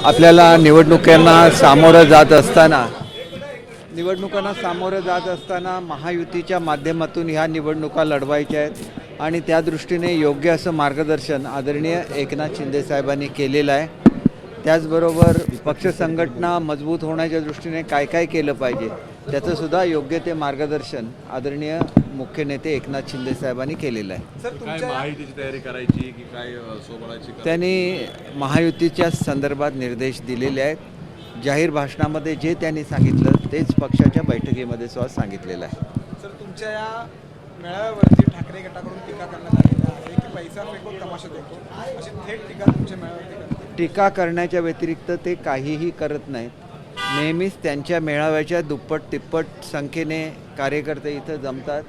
आपल्याला निवडणुकांना सामोरं जात असताना महायुतीच्या माध्यमातून ह्या निवडणुका लढवायच्या आहेत आणि त्या दृष्टीने योग्य असं मार्गदर्शन आदरणीय एकनाथ शिंदे साहेबांनी केलेलं आहे। त्याचबरोबर पक्ष संघटना मजबूत होण्याच्या दृष्टीने काय काय केलं पाहिजे त्याचं सुद्धा योग्य ते मार्गदर्शन आदरणीय मुख्य नेते एकनाथ शिंदे साहेबांनी केलेलं आहे। सर, तुमच्या महायुतीची तयारी करायची की काय सोबळाची? त्यांनी महायुतीच्या संदर्भात निर्देश दिलेले आहेत। जाहीर भाषणामध्ये जे त्यांनी सांगितलं तेच पक्षाच्या बैठकीमध्ये सुद्धा सांगितलेलं आहे। सर, तुमच्या या मेळाव्यावरती ठाकरे गटाकडून टीका करण्यात आलेली आहे की पैसा फेको तमाशा देखो, अशी थेट टीका तुमच्या मेळाव्यावरती करतात। टीका करण्याच्या व्यतिरिक्त ते काहीही करत नाहीत। नेहमीच त्यांच्या मेळाव्याच्या दुप्पट तिप्पट संख्येने कार्यकर्ते इथं जमतात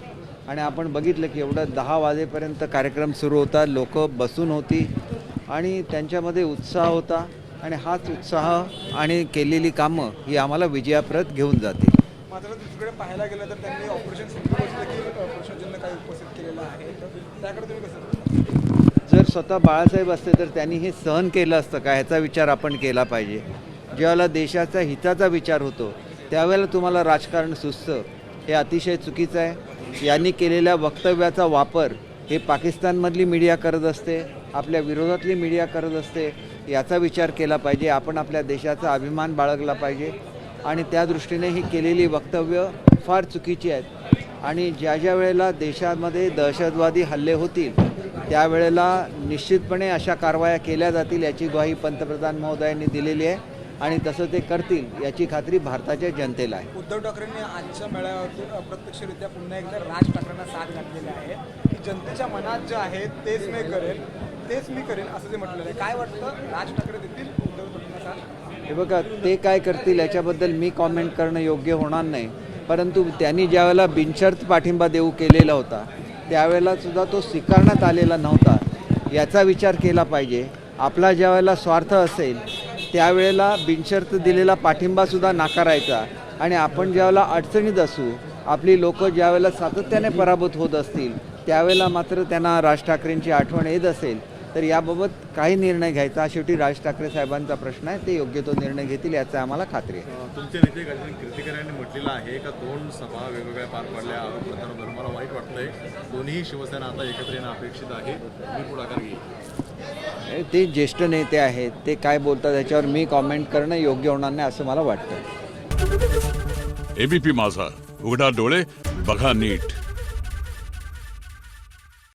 आणि आपण बघितलं की एवढं 10 वाजेपर्यंत कार्यक्रम सुरू होता, लोक बसून होती आणि त्यांच्यामध्ये उत्साह होता आणि हाच उत्साह आणि केलेली कामं ही आम्हाला विजयाप्रत घेऊन जातील। मात्र दुसरीकडे पाहायला गेलं तर त्यांनी ऑपरेशन सिंधूवर देखील प्रश्नचिन्ह काही उपस्थित केलेलं आहे, तर त्याकडे तुम्ही कसं? जर स्वतः बाळासाहेब असते तर त्यांनी हे सहन केलं असतं का, ह्याचा विचार आपण केला पाहिजे। ज्यावेळेला देशाचा हिताचा विचार होतो त्यावेळेला तुम्हाला राजकारण सुचतं, हे अतिशय चुकीचं आहे। यांनी केलेल्या वक्तव्याचा वापर हे पाकिस्तानमधली मीडिया करत असते, आपल्या विरोधातली मीडिया करत असते, याचा विचार केला पाहिजे। आपण आपल्या देशाचा अभिमान बाळगला पाहिजे आणि त्या दृष्टीने ही केलेली वक्तव्य फार चुकीची आहेत आणि ज्या वेळेला देशामध्ये दहशतवादी हल्ले होतील त्यावेळेला निश्चितपणे अशा कारवाया केल्या जातील याची ग्वाही पंतप्रधान महोदयांनी दिलेली आहे आणि तसं ते करतील याची खात्री भारताच्या जनतेला आहे। उद्धव ठाकरेंनी आजच्या मेळाव्यातून अप्रत्यक्षरित्या पुन्हा एकदा राज ठाकरेंना साथ घातलेली आहे की जनतेच्या मनात जे आहे तेच मी करेन असं ते म्हटलेलं आहे। काय वाटतं, राज ठाकरे देतील उद्धव ठाकरेंना साथ? हे बघा, ते काय करतील याच्याबद्दल मी कॉमेंट करणं योग्य होणार नाही, परंतु त्यांनी ज्यावेळेला बिनशर्त पाठिंबा देऊ केलेला होता त्यावेळेला सुद्धा तो स्वीकारण्यात आलेला नव्हता, याचा विचार केला पाहिजे। आपला ज्यावेळेला स्वार्थ असेल त्यावेळेला बिनशर्त दिलेला पाठिंबासुद्धा नाकारायचा आणि आपण ज्यावेळेला अडचणीत असू, आपली लोक ज्यावेळेला सातत्याने पराभूत होत असतील त्यावेळेला मात्र त्यांना राज ठाकरेंची आठवण येत असेल तर याबाबत काही निर्णय घ्यायचा शेवटी राज ठाकरे साहेबांचा प्रश्न आहे, ते योग्य तो निर्णय घेतील याचा आम्हाला खात्री आहे। तुमचे नेते गजानन कीर्तिकर यांनी म्हटलेलं आहे का 2 सभा वेगवेगळ्या पार पडल्या आरोप प्रत्यारोप, मला वाईट वाटतंय, दोन्ही शिवसेना आता एकत्र येणं अपेक्षित आहे, मी पुढाकार घेईन। ते ज्येष्ठ नेते आहेत, ते काय बोलतात याच्यावर मी कॉमेंट करणं योग्य होणार नाही असं मला वाटतं। एबीपी माझा, उघडा डोळे बघा नीट।